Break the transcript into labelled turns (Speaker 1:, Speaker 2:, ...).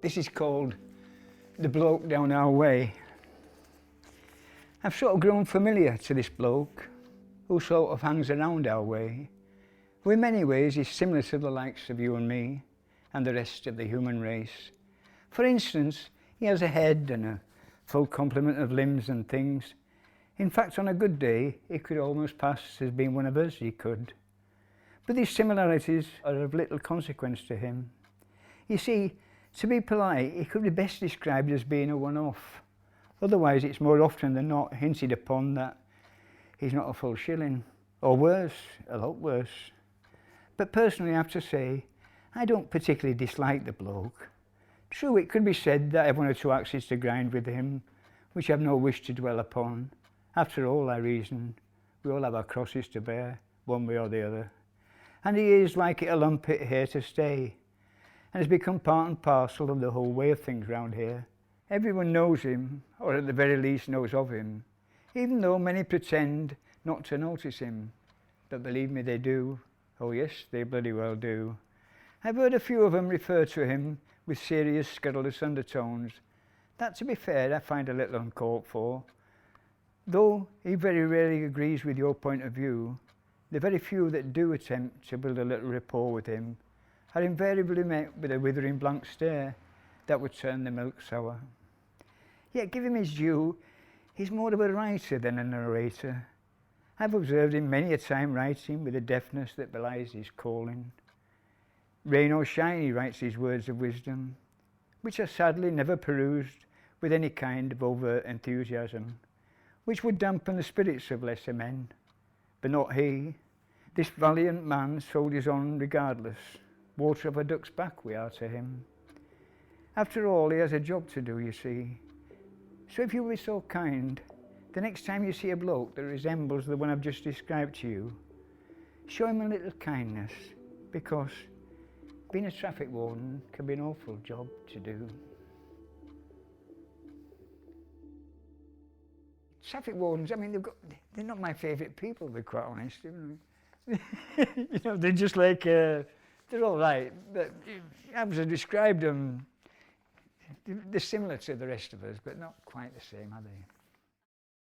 Speaker 1: This is called The Bloke Down Our Way. I've sort of grown familiar to this bloke who sort of hangs around our way, who in many ways is similar to the likes of you and me and the rest of the human race. For instance, he has a head and a full complement of limbs and things. In fact, on a good day, he could almost pass as being one of us, he could. But these similarities are of little consequence to him. You see, to be polite, he could be best described as being a one-off. Otherwise, it's more often than not hinted upon that he's not a full shilling, or worse, a lot worse. But personally, I have to say, I don't particularly dislike the bloke. True, it could be said that I have one or two axes to grind with him, which I have no wish to dwell upon. After all, I reason, we all have our crosses to bear, one way or the other. And he is, like it a lumpet, here to stay, and has become part and parcel of the whole way of things round here. Everyone knows him, or at the very least knows of him, even though many pretend not to notice him. But believe me, they do. Oh yes, they bloody well do. I've heard a few of them refer to him with serious scurrilous undertones. That, to be fair, I find a little uncalled for. Though he very rarely agrees with your point of view, the very few that do attempt to build a little rapport with him are invariably met with a withering blank stare that would turn the milk sour. Yet, give him his due, he's more of a writer than a narrator. I've observed him many a time writing with a deftness that belies his calling. Rain or shine, he writes his words of wisdom, which are sadly never perused with any kind of overt enthusiasm, which would dampen the spirits of lesser men. But not he. This valiant man soldiers on regardless. Water of a duck's back we are to him. After all, he has a job to do, you see. So if you'll be so kind, the next time you see a bloke that resembles the one I've just described to you, show him a little kindness, because being a traffic warden can be an awful job to do. Traffic wardens, I mean, they're not my favourite people, to be quite honest. You know, they're just like, they're all right, but as I described them, they're similar to the rest of us, but not quite the same, are they?